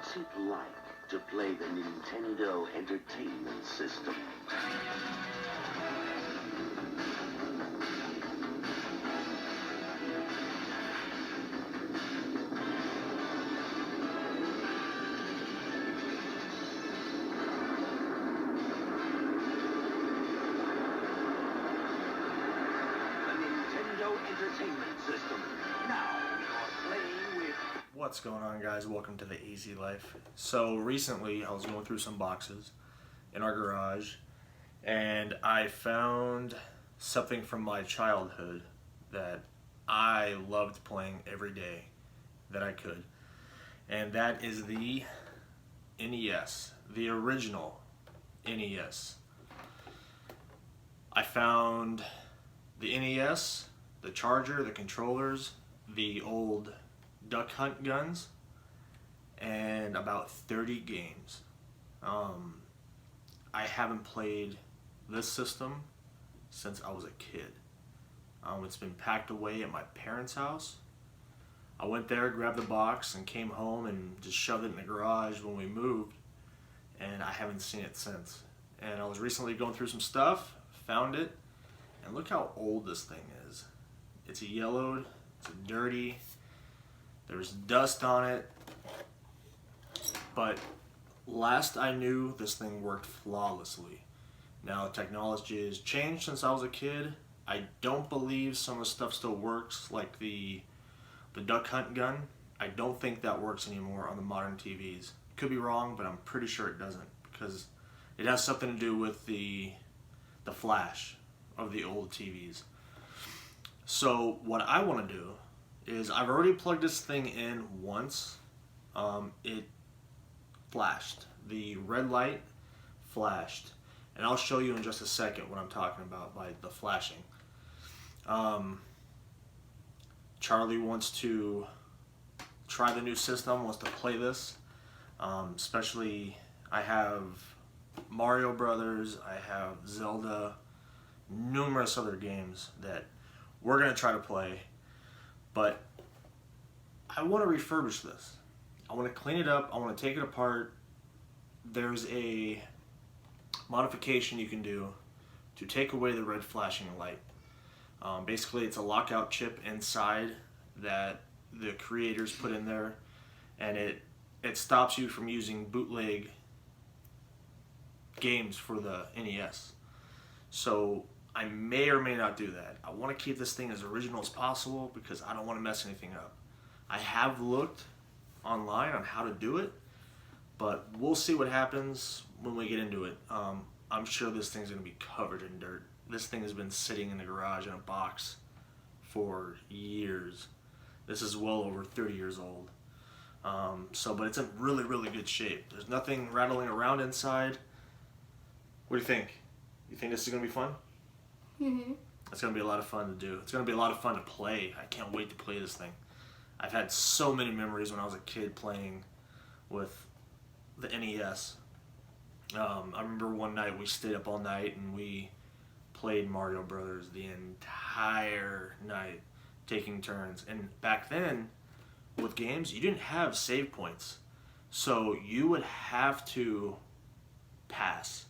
What's it like to play the Nintendo Entertainment System? Entertainment System. Now you're playing with... What's going on, guys? Welcome to the Easy Life. So recently I was going through some boxes in our garage and I found something from my childhood that I loved playing every day that I could, and that is the NES, the original NES. I found the NES, the charger, the controllers, the old duck hunt guns, and about 30 games. I haven't played this system since I was a kid. It's been packed away at my parents' house. I went there, grabbed the box, and came home and just shoved it in the garage when we moved, and I haven't seen it since. And I was recently going through some stuff, found it, and look how old this thing is. It's yellowed, it's dirty, there's dust on it, but last I knew, this thing worked flawlessly. Now, technology has changed since I was a kid. I don't believe some of the stuff still works, like the duck hunt gun. I don't think that works anymore on the modern TVs. Could be wrong, but I'm pretty sure it doesn't, because it has something to do with the flash of the old TVs. So what I want to do is, I've already plugged this thing in once. It flashed. The red light flashed. And I'll show you in just a second what I'm talking about by the flashing. Charlie wants to try the new system, wants to play this. Especially, I have Mario Brothers, I have Zelda, numerous other games that we're going to try to play, but I want to refurbish this. I want to clean it up. I want to take it apart. There's a modification you can do to take away the red flashing light. Basically, it's a lockout chip inside that the creators put in there, and it stops you from using bootleg games for the NES. So I may or may not do that. I want to keep this thing as original as possible because I don't want to mess anything up. I have looked online on how to do it, but we'll see what happens when we get into it. I'm sure this thing's going to be covered in dirt. This thing has been sitting in the garage in a box for years. This is well over 30 years old. But it's in really, really good shape. There's nothing rattling around inside. What do you think? You think this is going to be fun? Mm-hmm. It's going to be a lot of fun to do. It's going to be a lot of fun to play. I can't wait to play this thing. I've had so many memories when I was a kid playing with the NES. I remember one night we stayed up all night and we played Mario Brothers the entire night, taking turns. And back then, with games, you didn't have save points. So you would have to pass.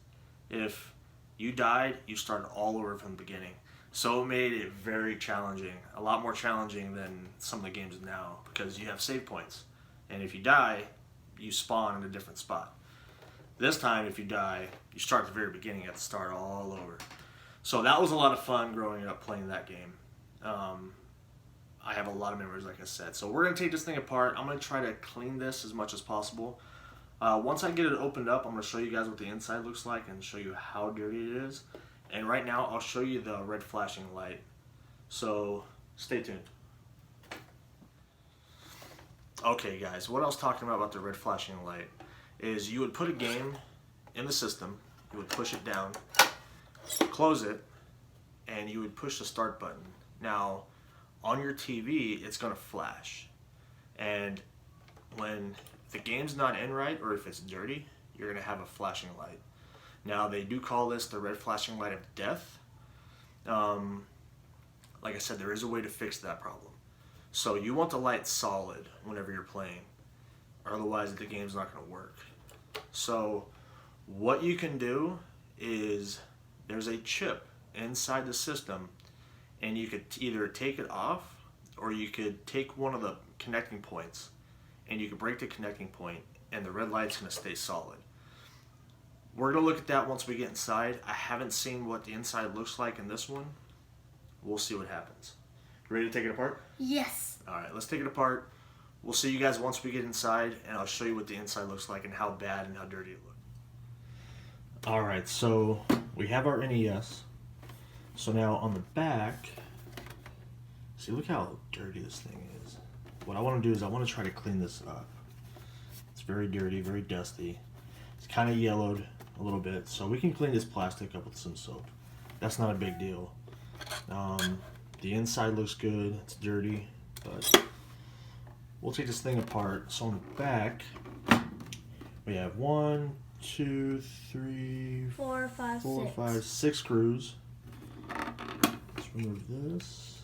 If you died, you started all over from the beginning. So it made it very challenging, a lot more challenging than some of the games now, because you have save points. And if you die, you spawn in a different spot. This time, if you die, you start at the very beginning, you have to start all over. So that was a lot of fun growing up playing that game. I have a lot of memories, like I said. So we're going to take this thing apart. I'm going to try to clean this as much as possible. Once I get it opened up, I'm going to show you guys what the inside looks like and show you how dirty it is. And right now, I'll show you the red flashing light. So stay tuned. Okay, guys, what I was talking about the red flashing light is you would put a game in the system, you would push it down, close it, and you would push the start button. Now, on your TV, it's going to flash. And when the game's not in right, or if it's dirty, you're going to have a flashing light. Now, they do call this the red flashing light of death. Like I said, there is a way to fix that problem. So you want the light solid whenever you're playing, otherwise the game's not going to work. So what you can do is there's a chip inside the system, and you could either take it off or you could take one of the connecting points and you could break the connecting point and the red light's going to stay solid. We're going to look at that once we get inside. I haven't seen what the inside looks like in this one. We'll see what happens. You ready to take it apart? Yes. Alright, let's take it apart. We'll see you guys once we get inside, and I'll show you what the inside looks like and how bad and how dirty it looks. Alright, so we have our NES. So now on the back, see, look how dirty this thing is. What I want to do is I want to try to clean this up. It's very dirty, very dusty. It's kind of yellowed a little bit, so we can clean this plastic up with some soap. That's not a big deal. The inside looks good. It's dirty, but we'll take this thing apart. So on the back, we have 1, 2, 3, 4, 5, 6. 6 screws. Let's remove this.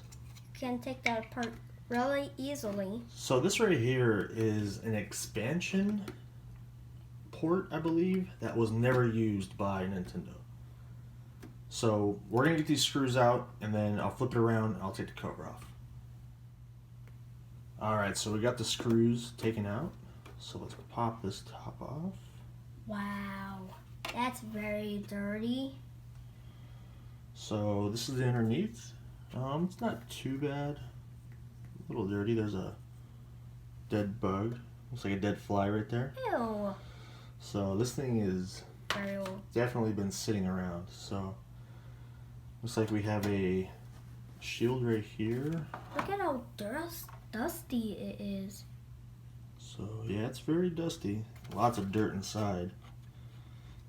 You can take that apart really easily. So this right here is an expansion port, I believe, that was never used by Nintendo. So we're going to get these screws out, and then I'll flip it around and I'll take the cover off. Alright, so we got the screws taken out. So let's pop this top off. Wow, that's very dirty. So this is the underneath. It's not too bad. A little dirty. There's a dead bug. Looks like a dead fly right there. Ew. So this thing is Very old. definitely been sitting around. So looks like we have a shield right here. Look at how dusty it is. So yeah, it's very dusty. Lots of dirt inside.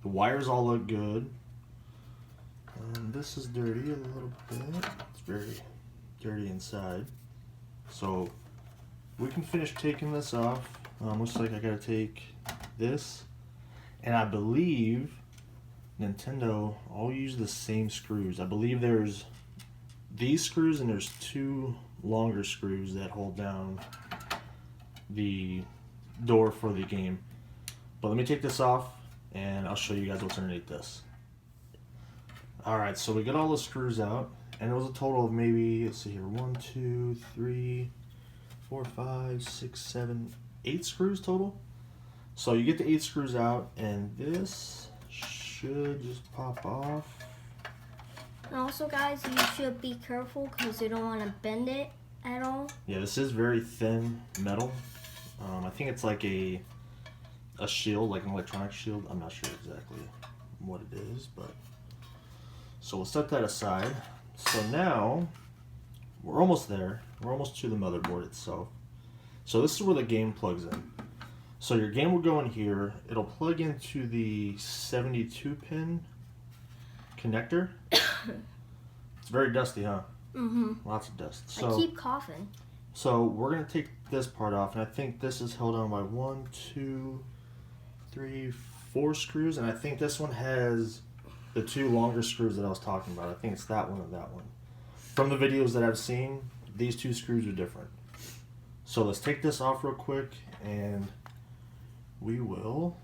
The wires all look good. And this is dirty a little bit. It's very dirty inside. So we can finish taking this off. Looks like I gotta take this. And I believe Nintendo all use the same screws. I believe there's these screws and there's 2 longer screws that hold down the door for the game. But let me take this off and I'll show you guys what's underneath this. Alright, so we got all the screws out, and it was a total of maybe, let's see here, 1, 2, 3, 4, 5, 6, 7, 8 screws total. So you get the 8 screws out, and this should just pop off. And also, guys, you should be careful because you don't want to bend it at all. Yeah, this is very thin metal. I think it's like a shield, like an electronic shield. I'm not sure exactly what it is, but so we'll set that aside. So now we're almost there. We're almost to the motherboard itself. So this is where the game plugs in. So your game will go in here. It'll plug into the 72 pin connector. It's very dusty, huh? Mm-hmm. Lots of dust. So I keep coughing. So we're gonna take this part off, and I think this is held on by 1, 2, 3, 4 screws, and I think this one has the 2 longer screws that I was talking about. I think it's that one and that one. From the videos that I've seen, these 2 screws are different. So let's take this off real quick, and we will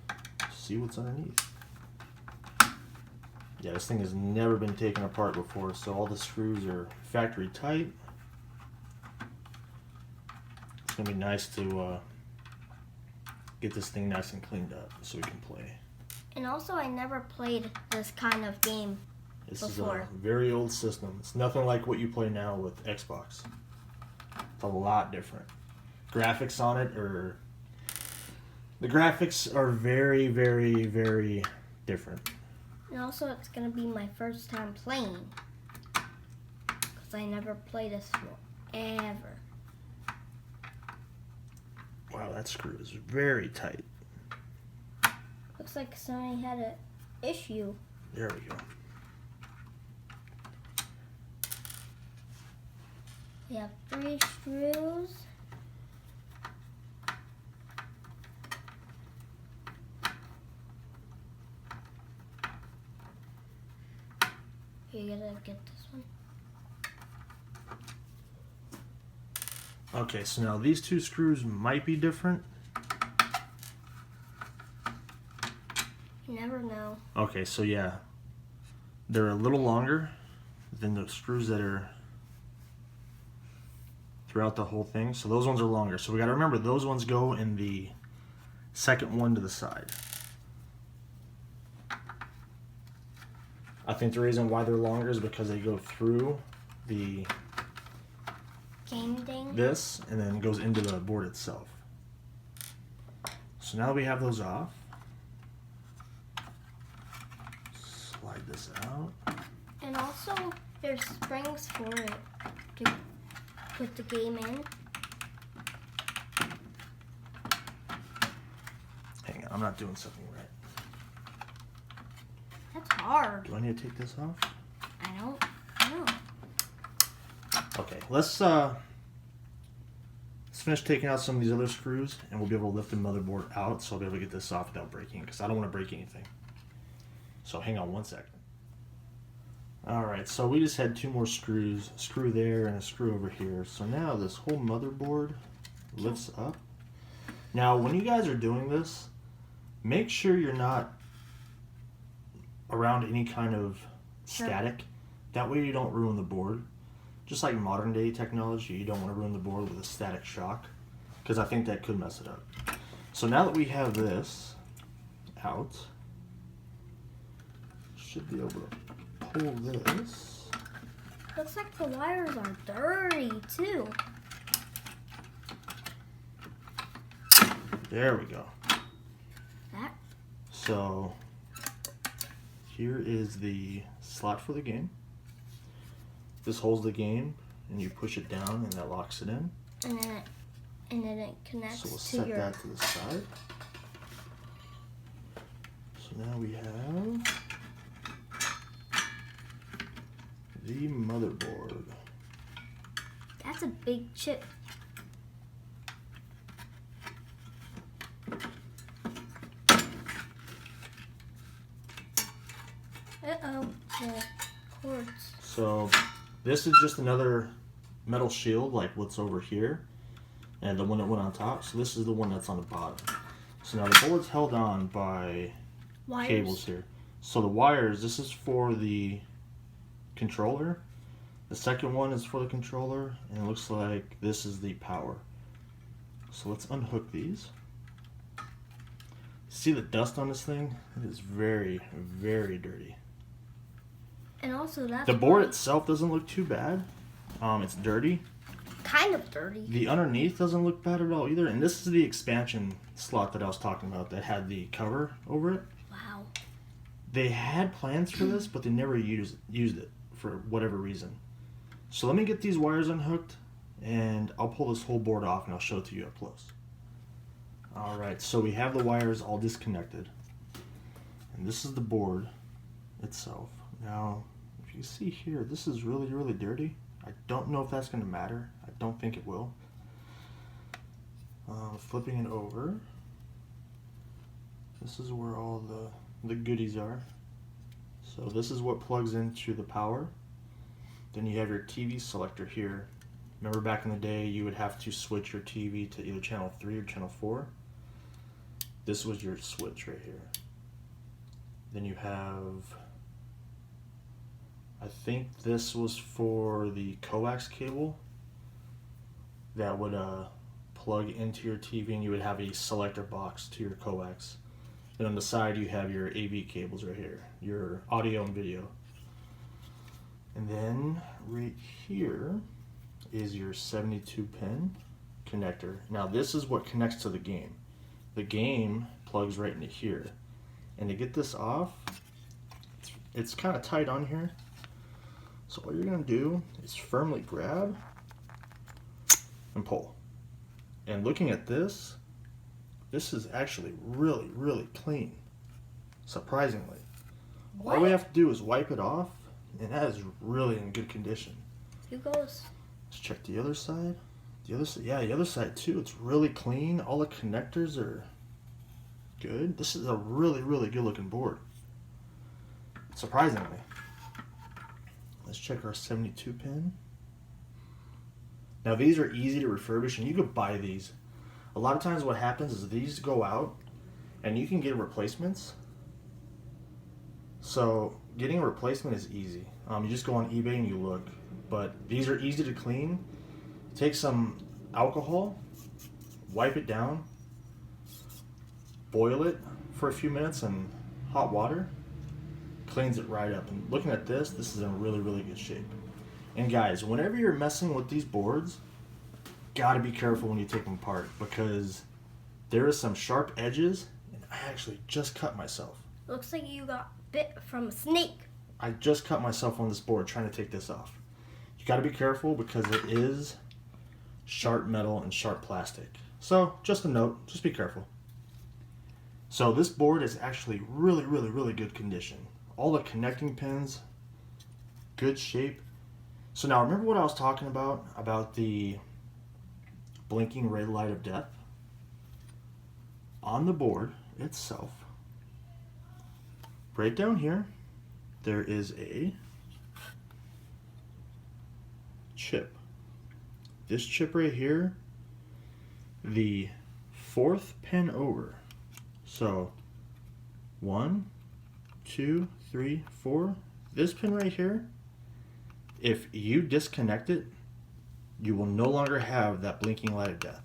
see what's underneath. Yeah, this thing has never been taken apart before, so all the screws are factory tight. It's gonna be nice to get this thing nice and cleaned up so we can play. And also, I never played this kind of game This before. is a very old system. It's nothing like what you play now with Xbox. It's a lot different. Graphics on it are... The graphics are very, very, very different. And also, it's going to be my first time playing. Because I never played this before. Ever. Wow, that screw is very tight. Looks like somebody had an issue. There we go. We have 3 screws. You gotta get this one. Okay, so now these 2 screws might be different. You never know. Okay, so yeah, they're a little longer than the screws that are throughout the whole thing. So those ones are longer. So we got to remember those ones go in the second one to the side. I think the reason why they're longer is because they go through the Game thing. this and then goes into the board itself. So now that we have those off, slide this out. And also, there's springs for it to put the game in. Hang on, I'm not doing something right. That's hard. Do I need to take this off? I don't know. Okay, let's finish taking out some of these other screws, and we'll be able to lift the motherboard out, so I'll be able to get this off without breaking, because I don't want to break anything. So hang on one second. Alright, so we just had 2 more screws, a screw there and a screw over here. So now this whole motherboard lifts up. Now when you guys are doing this, make sure you're not around any kind of static. That way you don't ruin the board. Just like modern day technology, you don't want to ruin the board with a static shock, because I think that could mess it up. So now that we have this out, should be able to pull this. Looks like the wires are dirty too. There we go. That. So here is the slot for the game. This holds the game, and you push it down, and that locks it in. And then it connects So we'll to set your. that to the side. So now we have the motherboard. That's a big chip. Uh-oh, the cords. So this is just another metal shield like what's over here, and the one that went on top. So this is the one that's on the bottom. So now the board's held on by Wires. cables here. So the wires, this is for the controller. The second one is for the controller, and it looks like this is the power. So let's unhook these. See the dust on this thing? It is very, very dirty. And also that's The board why- itself doesn't look too bad. It's dirty. kind of dirty. The underneath doesn't look bad at all either. And this is the expansion slot that I was talking about that had the cover over it. Wow. They had plans for this, but they never used it for whatever reason. So let me get these wires unhooked, and I'll pull this whole board off, and I'll show it to you up close. Alright, so we have the wires all disconnected. And this is the board itself. Now, if you see here, this is really, really dirty. I don't know if that's going to matter. I don't think it will. Flipping it over. This is where all the goodies are. So this is what plugs into the power. Then you have your TV selector here. Remember back in the day you would have to switch your TV to either channel 3 or channel 4. This was your switch right here. Then you have, I think this was for the coax cable that would plug into your TV, and you would have a selector box to your coax. Then on the side you have your AV cables right here, your audio and video. And then right here is your 72 pin connector. Now this is what connects to the game. The game plugs right into here. And to get this off, it's kind of tight on here. So what you're going to do is firmly grab and pull. And looking at this, this is actually really, really clean, surprisingly. What? All we have to do is wipe it off, and that is really in good condition. Who goes? Let's check the other side. The other side, yeah, the other side too. It's really clean. All the connectors are good. This is a really, really good looking board, surprisingly. Let's check our 72 pin. Now these are easy to refurbish, and you could buy these. A lot of times what happens is these go out and you can get replacements So getting a replacement is easy. You just go on eBay and you look. But these are easy to clean. Take some alcohol, wipe it down, boil it for a few minutes in hot water, cleans it right up. And looking at this is in really, really good shape. And guys, whenever you're messing with these boards, gotta be careful when you take them apart because there is some sharp edges, and I actually just cut myself. Looks like you got bit from a snake. I just cut myself on this board trying to take this off. You gotta be careful because it is sharp metal and sharp plastic. So just a note, just be careful. So this board is actually really, really, really good condition. All the connecting pins, good shape. So now remember what I was talking about the blinking red light of death? On the board itself, right down here, there is a chip. This chip right here, the 4th pin over. So 1, 2, 3, 4. This pin right here, if you disconnect it, you will no longer have that blinking light of death.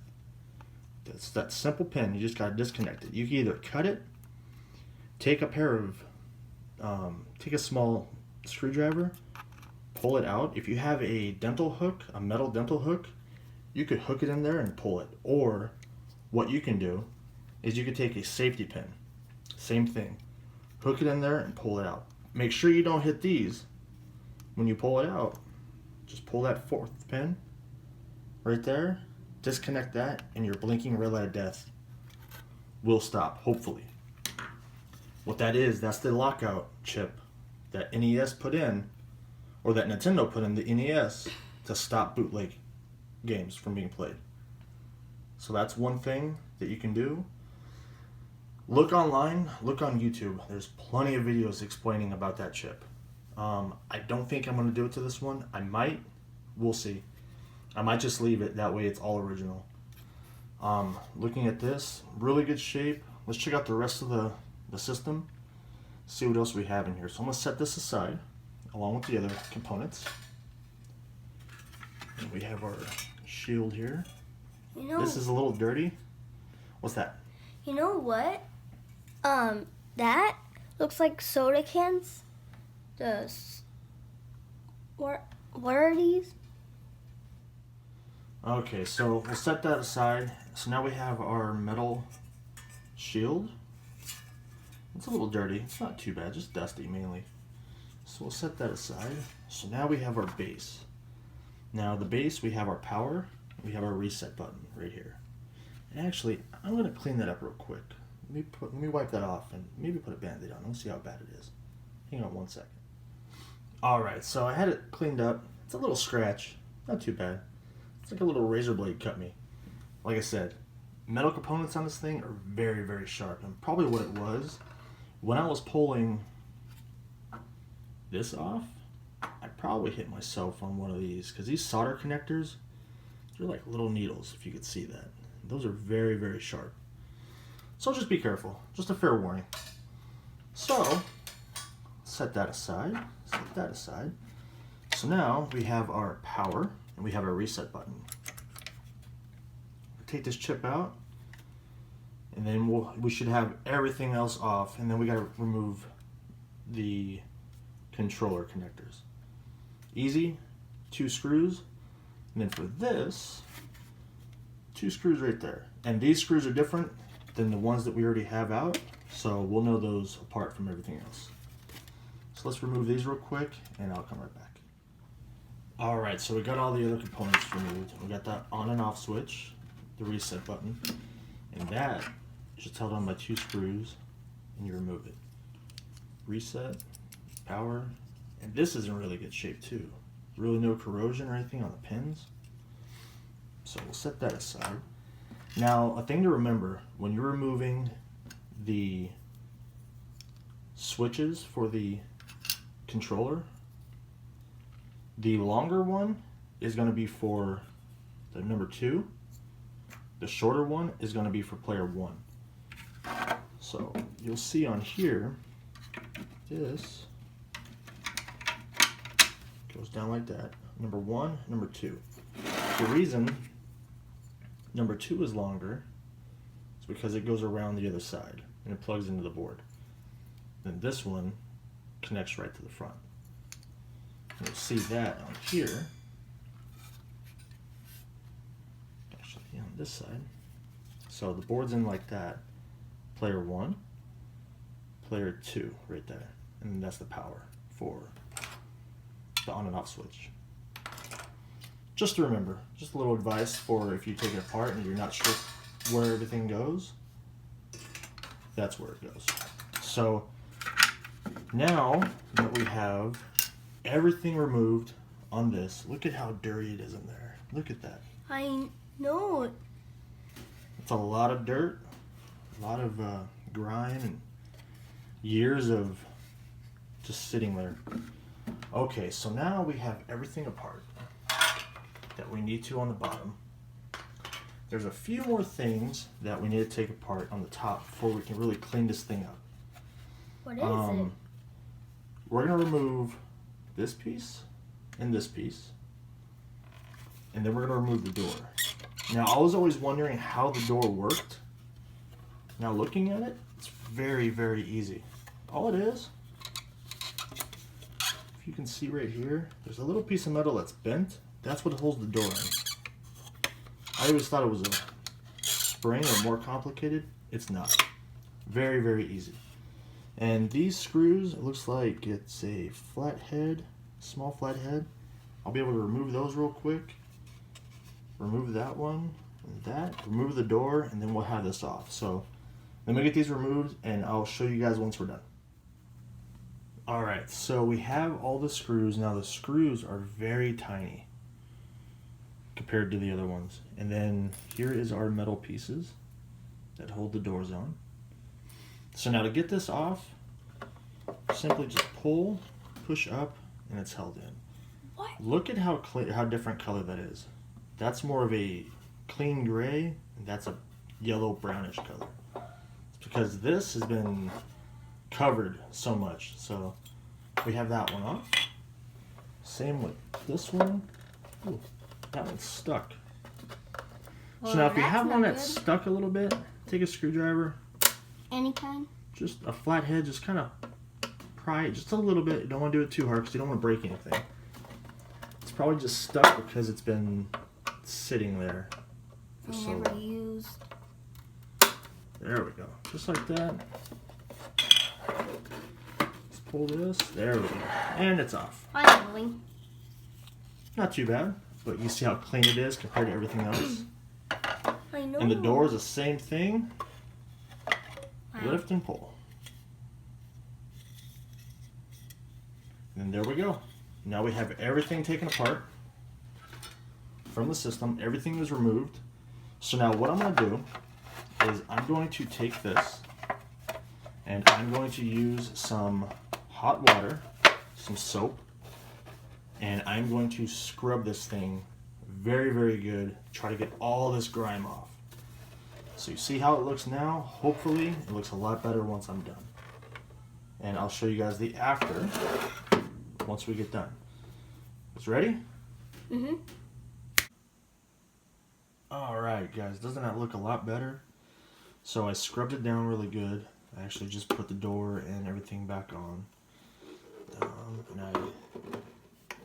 That's that simple pin. You just got to disconnect it. You can either cut it, take a small screwdriver, pull it out. If you have a dental hook, a metal dental hook, you could hook it in there and pull it. Or what you can do is you could take a safety pin, same thing, hook it in there and pull it out. Make sure you don't hit these when you pull it out. Just pull that 4th pin right there, disconnect that, and your blinking red light of death will stop, hopefully. What that is, that's the lockout chip that NES put in, or that Nintendo put in the NES to stop bootleg games from being played. So that's one thing that you can do. Look online, look on YouTube. There's plenty of videos explaining about that chip. I don't think I'm going to do it to this one. I might. We'll see. I might just leave it. That way it's all original. Looking at this, really good shape. Let's check out the rest of the system. See what else we have in here. So I'm going to set this aside along with the other components. And we have our shield here. You know, this is a little dirty. What's that? You know what? That looks like soda cans. What are these? Okay, so we'll set that aside. So now we have our metal shield. It's a little dirty. It's not too bad, just dusty mainly. So we'll set that aside. So now we have our base. Now the base, we have our power. We have our reset button right here. And actually, I'm going to clean that up real quick. Let me wipe that off and maybe put a Band-Aid on. Let's see how bad it is. Hang on one second. Alright, so I had it cleaned up. It's a little scratch. Not too bad. It's like a little razor blade cut me. Like I said, metal components on this thing are very, very sharp. And probably what it was, when I was pulling this off, I probably hit myself on one of these. Because these solder connectors, they're like little needles, if you could see that. Those are very, very sharp. So just be careful. Just a fair warning. So, set that aside. Set that aside. So now we have our power and we have our reset button. Take this chip out, and then we should have everything else off, and then we got to remove the controller connectors. Easy, 2 screws, and then for this, 2 screws right there. And these screws are different than the ones that we already have out, so we'll know those apart from everything else. So let's remove these real quick, and I'll come right back. Alright, so we got all the other components removed. We got that on and off switch, the reset button, and that is just held on by 2 screws, and you remove it. Reset, power, and this is in really good shape too. Really no corrosion or anything on the pins. So we'll set that aside. Now, a thing to remember, when you're removing the switches for the controller, the longer one is going to be for the number 2. The shorter one is going to be for player 1. So you'll see on here, this goes down like that. Number 1, number 2. The reason number 2 is longer is because it goes around the other side and it plugs into the board. Then this one connects right to the front. You'll see that on here. Actually, on this side. So the board's in like that. Player 1, player 2, right there. And that's the power for the on and off switch. Just to remember, just a little advice for if you take it apart and you're not sure where everything goes, that's where it goes. So now that we have everything removed on this, look at how dirty it is in there. Look at that. I know it. It's a lot of dirt, a lot of grime, and years of just sitting there. Okay, so now we have everything apart that we need to on the bottom. There's a few more things that we need to take apart on the top before we can really clean this thing up. What is it? We're going to remove this piece and this piece, and then we're going to remove the door. Now, I was always wondering how the door worked. Now, looking at it, it's very, very easy. All it is, if you can see right here, there's a little piece of metal that's bent. That's what holds the door in. I always thought it was a spring or more complicated. It's not. Very, very easy. And these screws, it looks like it's a flat head, small flat head. I'll be able to remove those real quick. Remove that one and that. Remove the door, and then we'll have this off. So let me get these removed, and I'll show you guys once we're done. Alright, so we have all the screws. Now the screws are very tiny compared to the other ones. And then here is our metal pieces that hold the doors on. So now to get this off, simply just pull, push up, and it's held in. What? Look at how different color that is. That's more of a clean gray, and that's a yellow brownish color. It's because this has been covered so much. So we have that one off. Same with this one. Ooh, that one's stuck. Well, so now if you that's have one not that's good. stuck a little bit, take a screwdriver, Any kind? just a flat head, just kind of pry it just a little bit. You don't want to do it too hard because you don't want to break anything. It's probably just stuck because it's been sitting there for so Never long. used. There we go. Just like that. Let's pull this. There we go. And it's off. Finally. Not too bad, but you see how clean it is compared to everything else. I know. And the door is the same thing. Wow. Lift and pull. And there we go. Now we have everything taken apart from the system. Everything is removed. So now what I'm going to do is I'm going to take this and I'm going to use some hot water, some soap, and I'm going to scrub this thing very, very good. Try to get all this grime off. So you see how it looks now? Hopefully it looks a lot better once I'm done. And I'll show you guys the after once we get done. Is ready? Mm-hmm. Alright guys, doesn't that look a lot better? So I scrubbed it down really good. I actually just put the door and everything back on. And I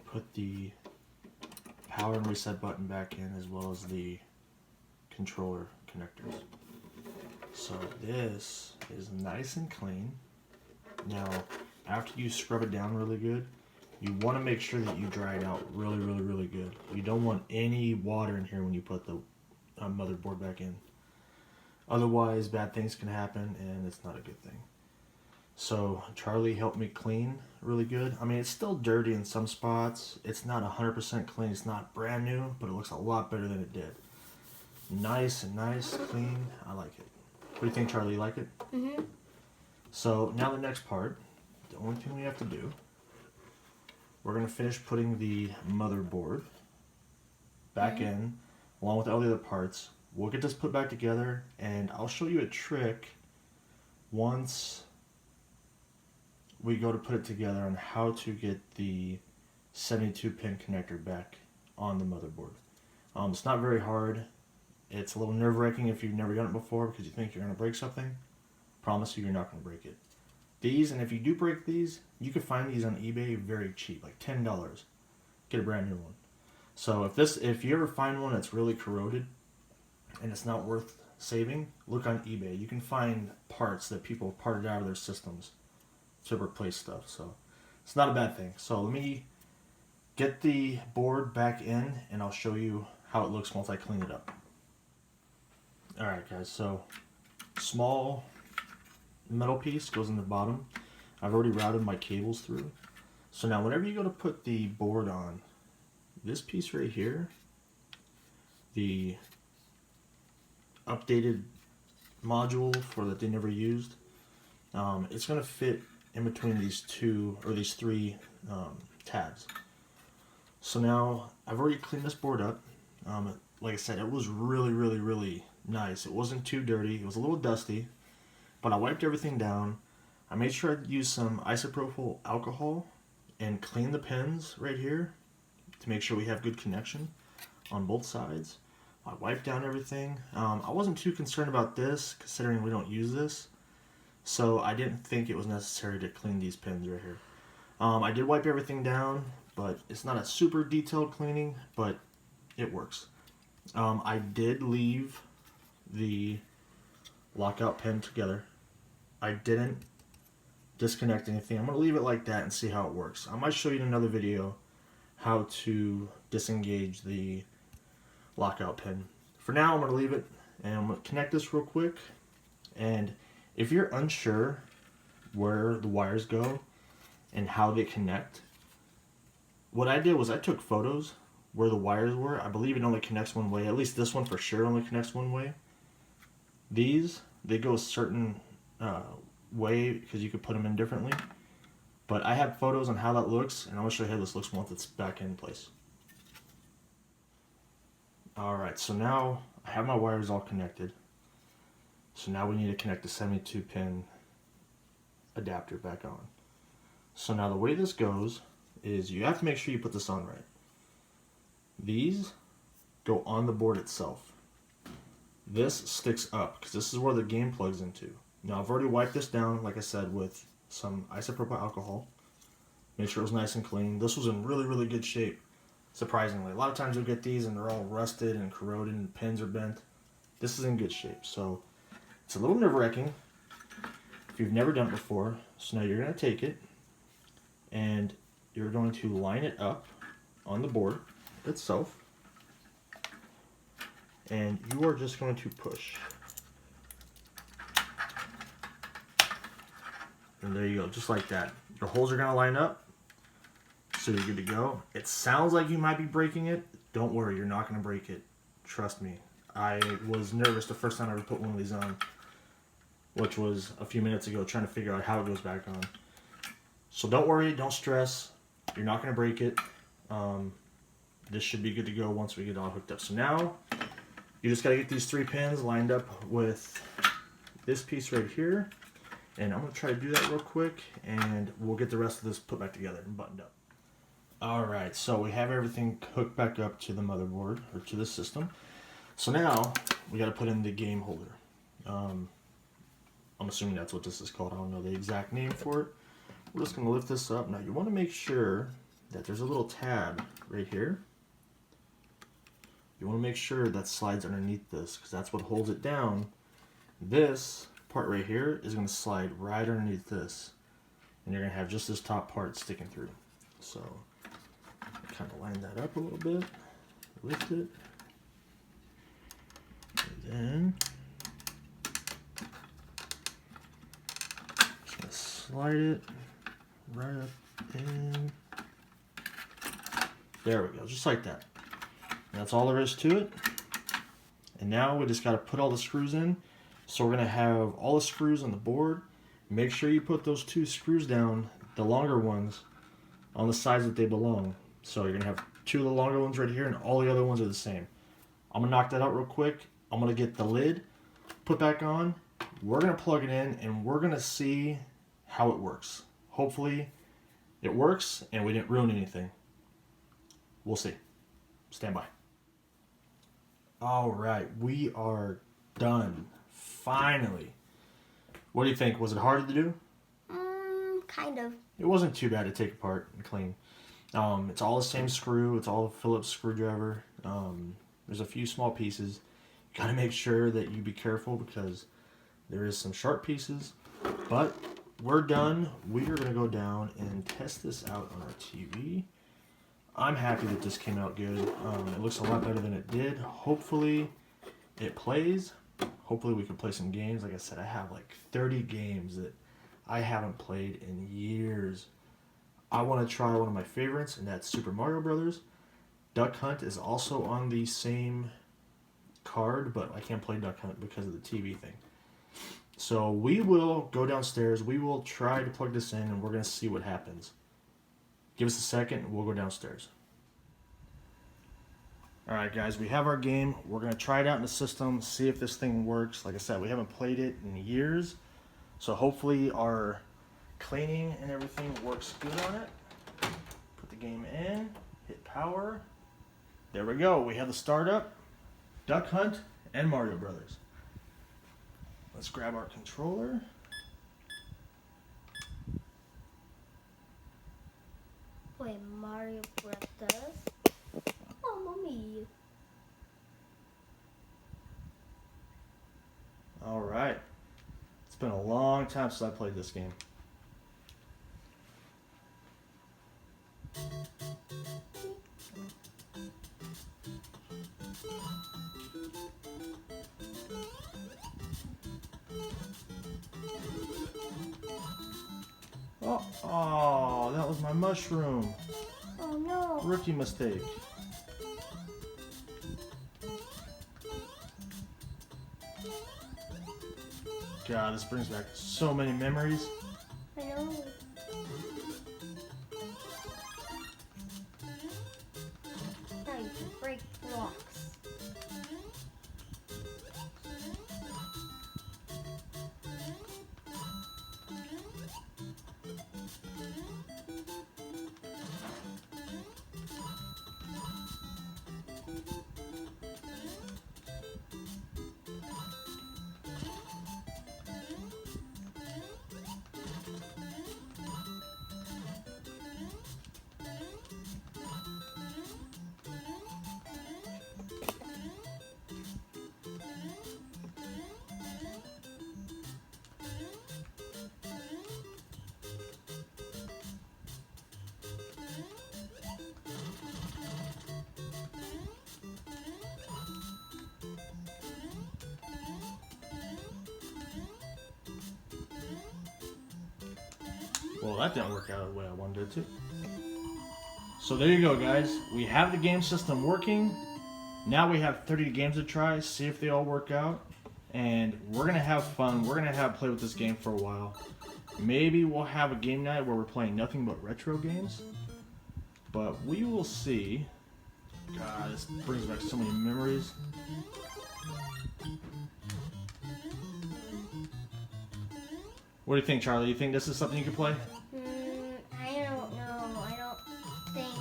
put the power and reset button back in as well as the controller connectors. So this is nice and clean. Now, after you scrub it down really good, you want to make sure that you dry it out really, really, really good. You don't want any water in here when you put the motherboard back in. Otherwise, bad things can happen and it's not a good thing. So Charlie helped me clean really good. I mean, it's still dirty in some spots. It's not 100% clean. It's not brand new, but it looks a lot better than it did. Nice and nice, clean. I like it. What do you think, Charlie? You like it? Mm-hmm. So now the next part, the only thing we have to do, we're going to finish putting the motherboard back in along with all the other parts. We'll get this put back together and I'll show you a trick once we go to put it together on how to get the 72-pin connector back on the motherboard. It's not very hard. It's a little nerve-wracking if you've never done it before because you think you're going to break something. Promise you, you're not going to break it. These, and if you do break these, you can find these on eBay very cheap, like $10. Get a brand new one. So if you ever find one that's really corroded and it's not worth saving, look on eBay. You can find parts that people have parted out of their systems to replace stuff. So it's not a bad thing. So let me get the board back in and I'll show you how it looks once I clean it up. Alright guys, so small metal piece goes in the bottom. I've already routed my cables through. So now whenever you go to put the board on, this piece right here, the updated module for that they never used, it's going to fit in between these three tabs. So now I've already cleaned this board up. Like I said, it was really nice. It wasn't too dirty. It was a little dusty, but I wiped everything down. I made sure I used some isopropyl alcohol and clean the pins right here to make sure we have good connection on both sides. I wiped down everything. I wasn't too concerned about this considering we don't use this, so I didn't think it was necessary to clean these pins right here. I did wipe everything down, but it's not a super detailed cleaning, but it works. I did leave the lockout pin together. I didn't disconnect anything. I'm going to leave it like that and see how it works. I might show you in another video how to disengage the lockout pin. For now, I'm going to leave it and I'm going to connect this real quick. And if you're unsure where the wires go and how they connect, what I did was I took photos where the wires were. I believe it only connects one way. At least this one for sure only connects one way. These, they go a certain way because you could put them in differently. But I have photos on how that looks, and I'm going to show you how this looks once it's back in place. Alright, so now I have my wires all connected. So now we need to connect the 72-pin adapter back on. So now the way this goes is you have to make sure you put this on right. These go on the board itself. This sticks up because this is where the game plugs into. Now I've already wiped this down, like I said, with some isopropyl alcohol. Make sure it was nice and clean. This was in really good shape, surprisingly. A lot of times you'll get these and they're all rusted and corroded and pins are bent. This is in good shape, so it's a little nerve-wracking if you've never done it before. So now you're going to take it and you're going to line it up on the board itself, and you are just going to push. And there you go, just like that. Your holes are going to line up, so you're good to go. It sounds like you might be breaking it. Don't worry, you're not going to break it. Trust me. I was nervous the first time I ever put one of these on, which was a few minutes ago, trying to figure out how it goes back on. So don't worry, don't stress. You're not going to break it. This should be good to go once we get all hooked up. So now, you just got to get these 3 pins lined up with this piece right here. And I'm going to try to do that real quick, and we'll get the rest of this put back together and buttoned up. Alright, so we have everything hooked back up to the motherboard, or to the system. So now, we got to put in the game holder. I'm assuming that's what this is called. I don't know the exact name for it. We're just going to lift this up. Now, you want to make sure that there's a little tab right here. You want to make sure that slides underneath this, because that's what holds it down. This part right here is going to slide right underneath this, and you're going to have just this top part sticking through. So kind of line that up a little bit, lift it, and then just going to slide it right up in. There we go, just like that. And that's all there is to it. And now we just got to put all the screws in. So we're going to have all the screws on the board. Make sure you put those 2 screws down, the longer ones, on the sides that they belong. So you're going to have 2 of the longer ones right here, and all the other ones are the same. I'm going to knock that out real quick. I'm going to get the lid put back on. We're going to plug it in, and we're going to see how it works. Hopefully it works and we didn't ruin anything. We'll see. Stand by. All right, we are done. Finally. What do you think? Was it hard to do? Kind of. It wasn't too bad to take apart and clean. It's all the same screw. It's all a Phillips screwdriver. There's a few small pieces. You gotta make sure that you be careful because there is some sharp pieces. But we're done. We are gonna go down and test this out on our TV. I'm happy that this came out good. It looks a lot better than it did. Hopefully it plays. Hopefully we can play some games. Like I said, I have like 30 games that I haven't played in years. I want to try one of my favorites, and that's Super Mario Brothers. Duck Hunt is also on the same card, but I can't play Duck Hunt because of the TV thing. So we will go downstairs. We will try to plug this in, and we're going to see what happens. Give us a second, and we'll go downstairs. Alright guys, we have our game. We're going to try it out in the system, see if this thing works. Like I said, we haven't played it in years. So hopefully our cleaning and everything works good on it. Put the game in, hit power. There we go. We have the startup, Duck Hunt, and Mario Brothers. Let's grab our controller. Wait, Mario Brothers? Oh, mommy. Alright. It's been a long time since I played this game. Oh, that was my mushroom. Oh no. Rookie mistake. God, this brings back so many memories. I know. Now you can break blocks. Well, that didn't work out the way I wanted it to. So there you go, guys. We have the game system working. Now we have 30 games to try, see if they all work out. And we're going to have fun. We're going to play with this game for a while. Maybe we'll have a game night where we're playing nothing but retro games. But we will see. God, this brings back so many memories. What do you think, Charlie? You think this is something you can play? I don't know. I don't think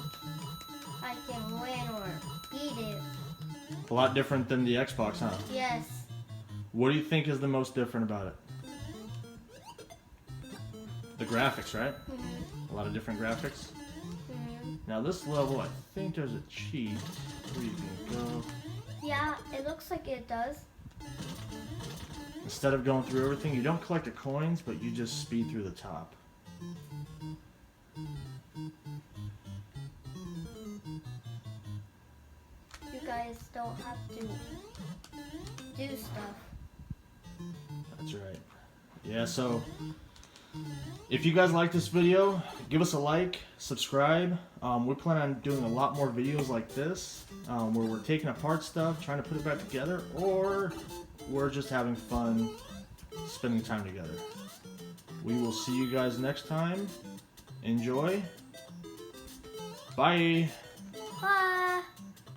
I can win or beat it. A lot different than the Xbox, huh? Yes. What do you think is the most different about it? The graphics, right? A lot of different graphics. Now this level, I think there's a cheat where you can go. Yeah, it looks like it does. Instead of going through everything, you don't collect the coins, but you just speed through the top. You guys don't have to do stuff. That's right. Yeah, so if you guys like this video, give us a like, subscribe. We plan on doing a lot more videos like this, where we're taking apart stuff, trying to put it back together, or we're just having fun spending time together. We will see you guys next time. Enjoy. Bye. Bye.